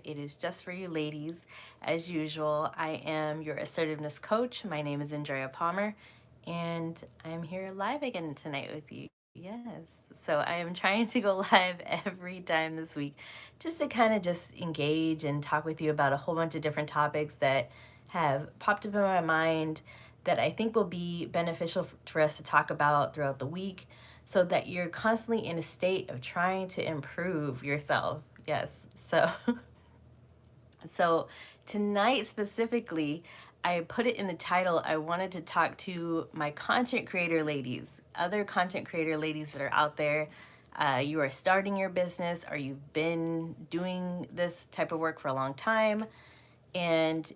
It is just for you ladies. As usual, I am your assertiveness coach. My name is Andrea Palmer, and I'm here live again tonight with you. Yes. So I am trying to go live every time this week just to kind of just engage and talk with you about a whole bunch of different topics that have popped up in my mind that I think will be beneficial for us to talk about throughout the week so that you're constantly in a state of trying to improve yourself. Yes. So so tonight specifically, I put it in the title. I wanted to talk to my content creator ladies, other content creator ladies that are out there. You are starting your business, or you've been doing this type of work for a long time, and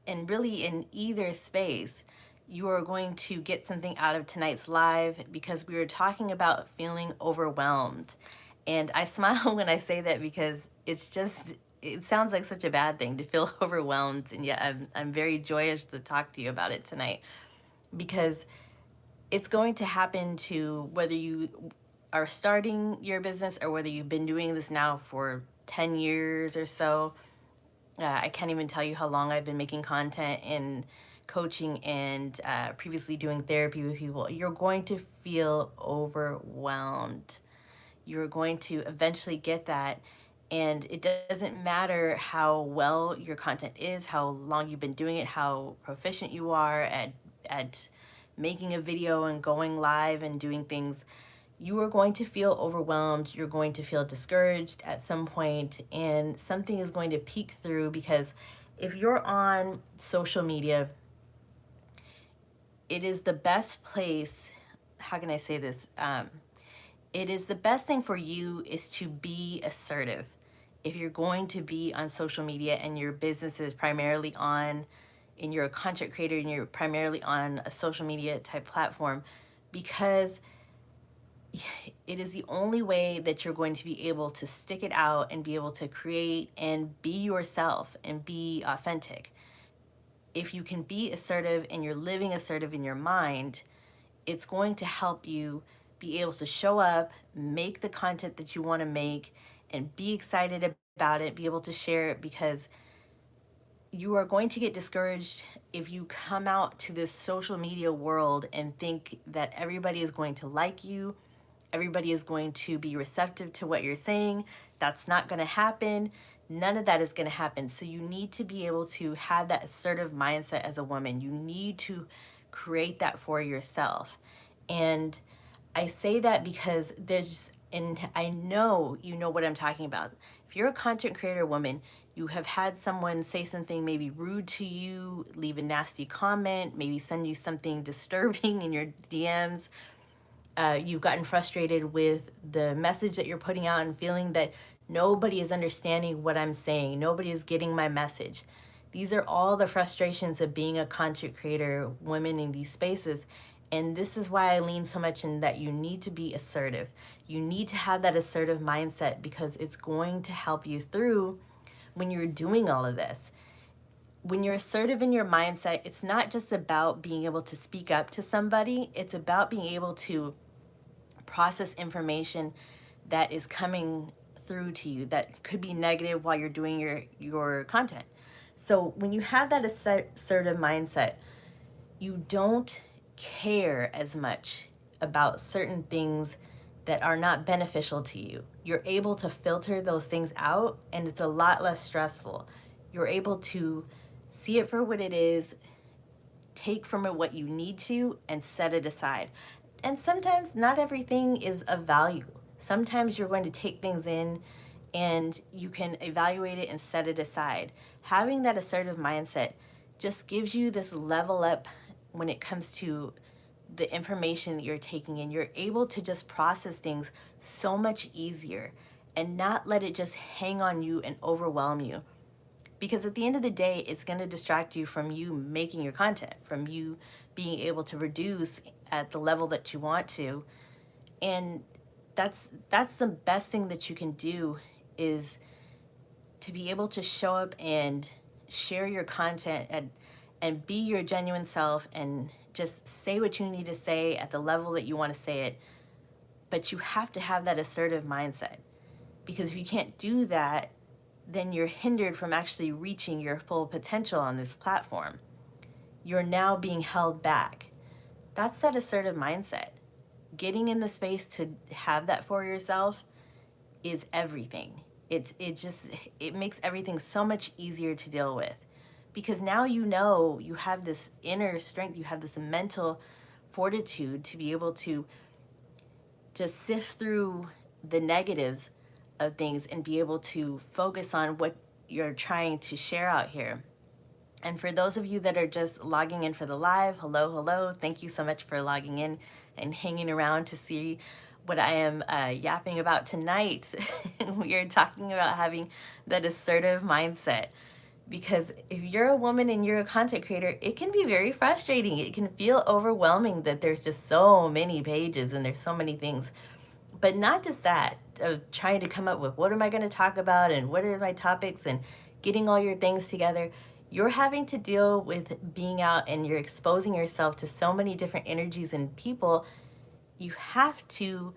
really in either space, you are going to get something out of tonight's live because we were talking about feeling overwhelmed. And I smile when I say that because it sounds like such a bad thing to feel overwhelmed, and yet I'm very joyous to talk to you about it tonight because it's going to happen to whether you are starting your business or whether you've been doing this now for 10 years or so. I can't even tell you how long I've been making content and coaching and previously doing therapy with people. You're going to feel overwhelmed. You're going to eventually get that. And it doesn't matter how well your content is, how long you've been doing it, how proficient you are at making a video and going live and doing things. You are going to feel overwhelmed. You're going to feel discouraged at some point, and something is going to peek through because if you're on social media, it is the best place. How can I say this? It is the best thing for you is to be assertive. If you're going to be on social media and your business is primarily on, and you're a content creator and you're primarily on a social media type platform, because it is the only way that you're going to be able to stick it out and be able to create and be yourself and be authentic. If you can be assertive and you're living assertive in your mind, it's going to help you be able to show up, make the content that you want to make, and be excited about it, be able to share it, because you are going to get discouraged if you come out to this social media world and think that everybody is going to like you, everybody is going to be receptive to what you're saying. That's not going to happen. None of that is going to happen. So you need to be able to have that assertive mindset as a woman. You need to create that for yourself. And I say that because and I know you know what I'm talking about. If you're a content creator woman, you have had someone say something maybe rude to you, leave a nasty comment, maybe send you something disturbing in your DMs. You've gotten frustrated with the message that you're putting out and feeling that nobody is understanding what I'm saying, nobody is getting my message. These are all the frustrations of being a content creator, women in these spaces. And this is why I lean so much in that you need to be assertive. You need to have that assertive mindset because it's going to help you through when you're doing all of this. When you're assertive in your mindset, it's not just about being able to speak up to somebody, it's about being able to process information that is coming through to you that could be negative while you're doing your content. So when you have that assertive mindset, you don't care as much about certain things that are not beneficial to you. You're able to filter those things out, and it's a lot less stressful. You're able to see it for what it is, take from it what you need to, and set it aside. And sometimes not everything is of value. Sometimes you're going to take things in and you can evaluate it and set it aside. Having that assertive mindset just gives you this level up when it comes to the information that you're taking in. You're able to just process things so much easier and not let it just hang on you and overwhelm you. Because at the end of the day, it's going to distract you from you making your content, from you being able to produce at the level that you want to. And that's the best thing that you can do, is to be able to show up and share your content and be your genuine self and just say what you need to say at the level that you want to say it. But you have to have that assertive mindset, because if you can't do that, then you're hindered from actually reaching your full potential on this platform. You're now being held back. That's that assertive mindset. Getting in the space to have that for yourself is everything. It makes everything so much easier to deal with, because now you have this inner strength, you have this mental fortitude to be able to just sift through the negatives of things and be able to focus on what you're trying to share out here. And for those of you that are just logging in for the live, hello, hello. Thank you so much for logging in and hanging around to see what I am yapping about tonight. We are talking about having that assertive mindset. Because if you're a woman and you're a content creator, it can be very frustrating. It can feel overwhelming that there's just so many pages and there's so many things. But not just that, of trying to come up with what am I going to talk about and what are my topics and getting all your things together. You're having to deal with being out and you're exposing yourself to so many different energies and people. You have to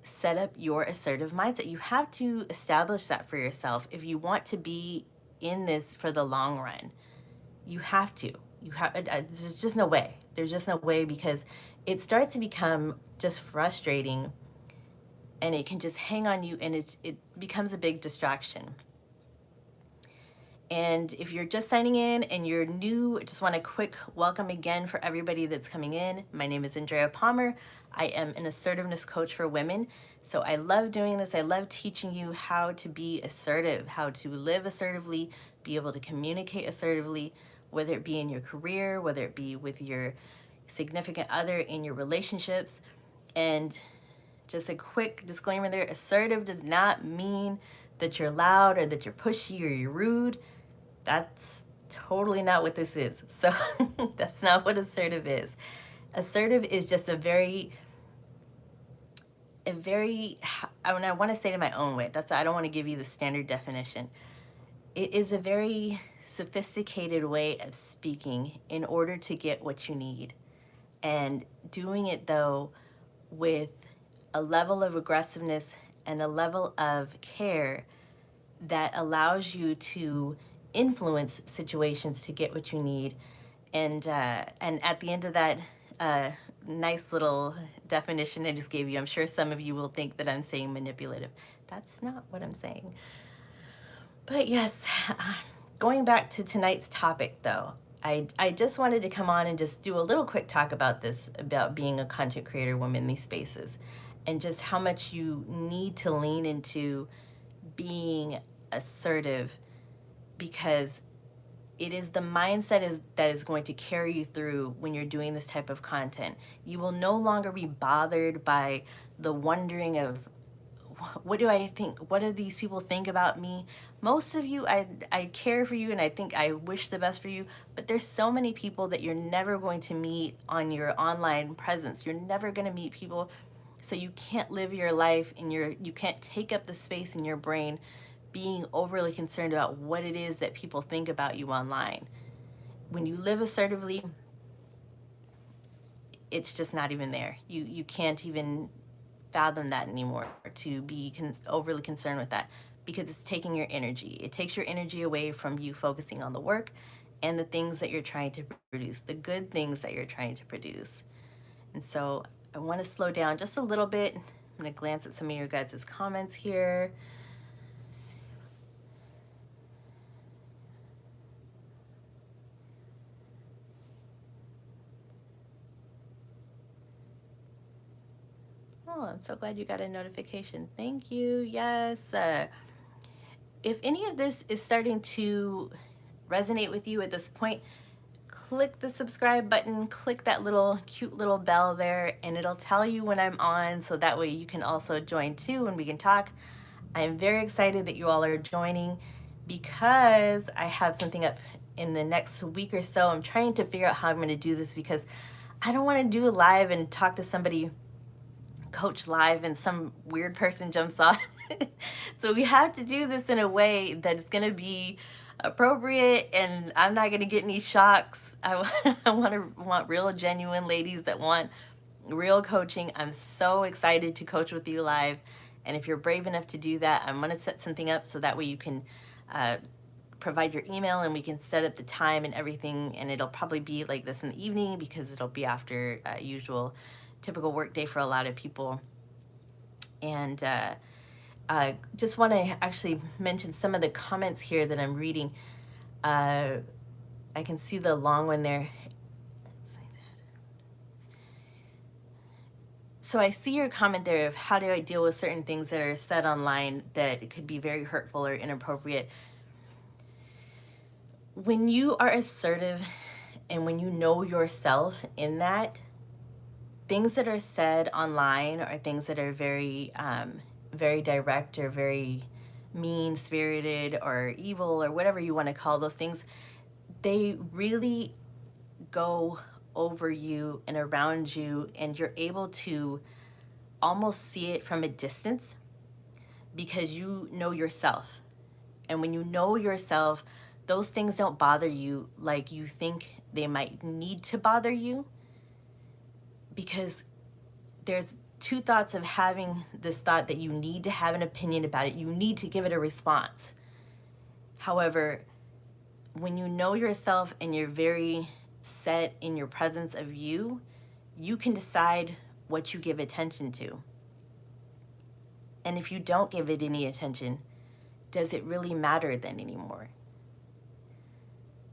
set up your assertive mindset. You have to establish that for yourself if you want to be in this for the long run. You have to. There's just no way. There's just no way, because it starts to become just frustrating and it can just hang on you, and it becomes a big distraction. And if you're just signing in and you're new, I just want a quick welcome again for everybody that's coming in. My name is Andrea Palmer. I am an assertiveness coach for women. So I love doing this. I love teaching you how to be assertive, how to live assertively, be able to communicate assertively, whether it be in your career, whether it be with your significant other, in your relationships. And just a quick disclaimer there, assertive does not mean that you're loud or that you're pushy or you're rude. That's totally not what this is. So that's not what assertive is. Assertive is just I want to say it in my own way. I don't want to give you the standard definition. It is a very sophisticated way of speaking in order to get what you need. And doing it, though, with a level of aggressiveness and a level of care that allows you to influence situations to get what you need. And at the end of that nice little definition I just gave you, I'm sure some of you will think that I'm saying manipulative. That's not what I'm saying. But yes, going back to tonight's topic, though, I just wanted to come on and just do a little quick talk about this, about being a content creator woman in these spaces, and just how much you need to lean into being assertive, because it is the mindset that is going to carry you through when you're doing this type of content. You will no longer be bothered by the wondering of, what do I think? What do these people think about me? Most of you, I care for you and I think I wish the best for you, but there's so many people that you're never going to meet on your online presence. You're never going to meet people, so you can't live your life and you can't take up the space in your brain being overly concerned about what it is that people think about you online. When you live assertively, it's just not even there. You can't even fathom that anymore, to be overly concerned with that, because it's taking your energy. It takes your energy away from you focusing on the work and the things that you're trying to produce, the good things that you're trying to produce. And so I want to slow down just a little bit. I'm going to glance at some of your guys' comments here. Oh, I'm so glad you got a notification. Thank you. Yes. If any of this is starting to resonate with you at this point, click the subscribe button, click that little cute little bell there, and it'll tell you when I'm on, so that way you can also join too and we can talk. I'm very excited that you all are joining, because I have something up in the next week or so. I'm trying to figure out how I'm going to do this, because I don't want to do a live and talk to somebody, coach live, and some weird person jumps on. So we have to do this in a way that is going to be appropriate, and I'm not going to get any shocks. I want real genuine ladies that want real coaching. I'm so excited to coach with you live, and if you're brave enough to do that, I'm going to set something up so that way you can provide your email and we can set up the time and everything, and it'll probably be like this in the evening because it'll be after usual typical work day for a lot of people. And just want to actually mention some of the comments here that I'm reading. I can see the long one there. So I see your comment there of how do I deal with certain things that are said online that could be very hurtful or inappropriate. When you are assertive and when you know yourself in that, things that are said online are things that are very, very direct or very mean-spirited or evil or whatever you want to call those things, they really go over you and around you, and you're able to almost see it from a distance because you know yourself. And when you know yourself, those things don't bother you like you think they might need to bother you, because there's two thoughts of having this thought that you need to have an opinion about it. You need to give it a response. However, when you know yourself and you're very set in your presence of you, you can decide what you give attention to. And if you don't give it any attention, does it really matter then anymore?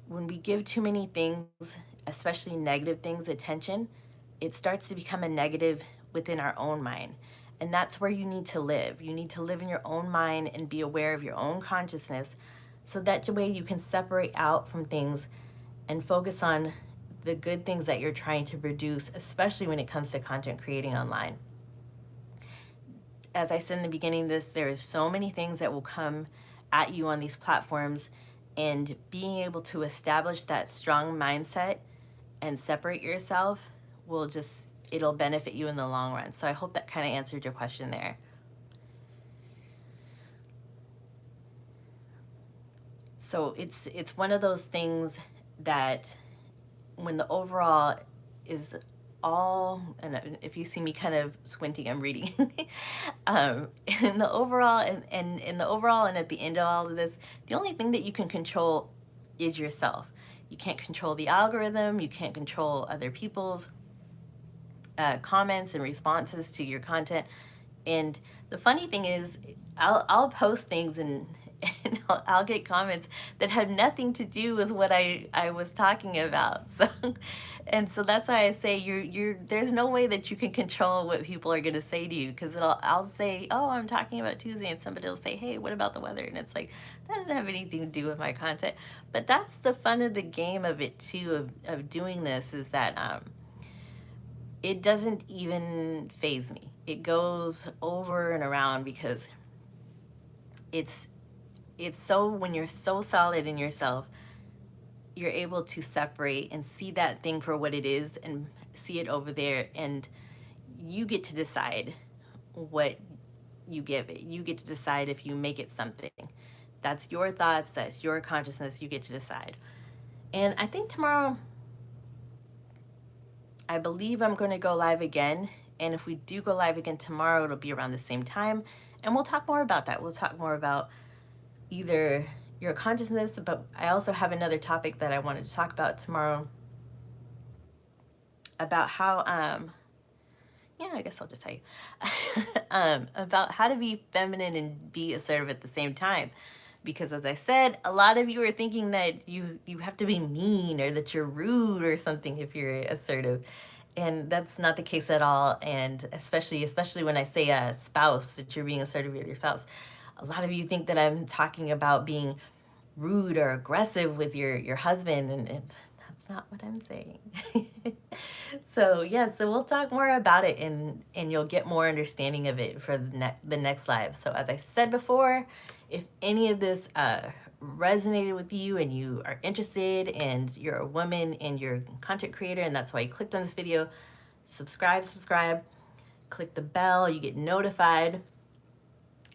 When we give too many things, especially negative things, attention, it starts to become a negative within our own mind. And that's where you need to live. You need to live in your own mind and be aware of your own consciousness, so that way you can separate out from things and focus on the good things that you're trying to produce, especially when it comes to content creating online. As I said in the beginning of this, there are so many things that will come at you on these platforms, and being able to establish that strong mindset and separate yourself will just, it'll benefit you in the long run. So I hope that kind of answered your question there. So it's one of those things that when the overall is all, and if you see me kind of squinting, I'm reading. In the overall and in the overall and at the end of all of this, the only thing that you can control is yourself. You can't control the algorithm. You can't control other people's comments and responses to your content. And the funny thing is, I'll post things and I'll get comments that have nothing to do with what I was talking about. So, and so that's why I say there's no way that you can control what people are gonna say to you, because I'll say, oh, I'm talking about Tuesday, and somebody will say, hey, what about the weather? And it's like, that doesn't have anything to do with my content. But that's the fun of the game of it too, of doing this, is that it doesn't even faze me. It goes over and around because it's so, when you're so solid in yourself, you're able to separate and see that thing for what it is and see it over there, and you get to decide what you give it. You get to decide if you make it something. That's your thoughts, that's your consciousness, you get to decide. And I think tomorrow, I believe I'm going to go live again. And if we do go live again tomorrow, it'll be around the same time. And we'll talk more about that. We'll talk more about either your consciousness, but I also have another topic that I wanted to talk about tomorrow about how, yeah, I guess I'll just tell you, about how to be feminine and be assertive at the same time. Because as I said, a lot of you are thinking that you have to be mean or that you're rude or something if you're assertive. And that's not the case at all. And especially when I say a spouse, that you're being assertive with your spouse, a lot of you think that I'm talking about being rude or aggressive with your husband, and that's not what I'm saying. So yeah, so we'll talk more about it, and you'll get more understanding of it for the next live. So as I said before, if any of this resonated with you and you are interested and you're a woman and you're a content creator and that's why you clicked on this video, subscribe, click the bell, you get notified.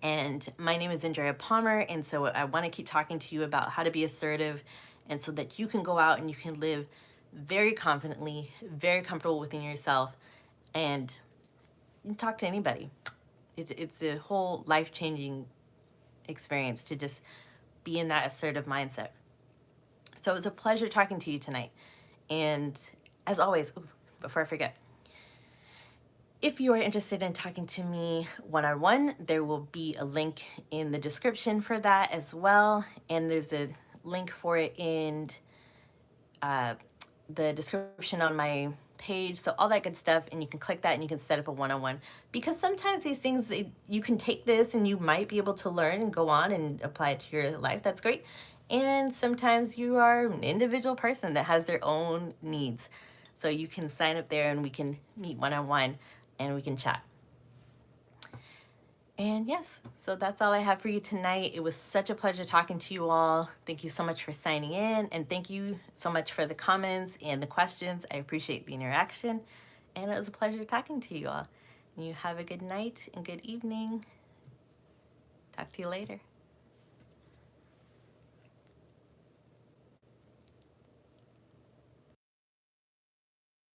And my name is Andrea Palmer, and so I want to keep talking to you about how to be assertive, and so that you can go out and you can live very confidently, very comfortable within yourself, and talk to anybody. It's a whole life-changing experience to just be in that assertive mindset. So it was a pleasure talking to you tonight. And as always, before I forget, if you are interested in talking to me one-on-one, there will be a link in the description for that as well. And there's a link for it in the description on my page, so all that good stuff, and you can click that and you can set up a one-on-one, because sometimes these things, you can take this and you might be able to learn and go on and apply it to your life. That's great. And sometimes you are an individual person that has their own needs, so you can sign up there and we can meet one-on-one and we can chat. And yes, so that's all I have for you tonight. It was such a pleasure talking to you all. Thank you so much for signing in, and thank you so much for the comments and the questions. I appreciate the interaction, and it was a pleasure talking to you all. You have a good night and good evening. Talk to you later.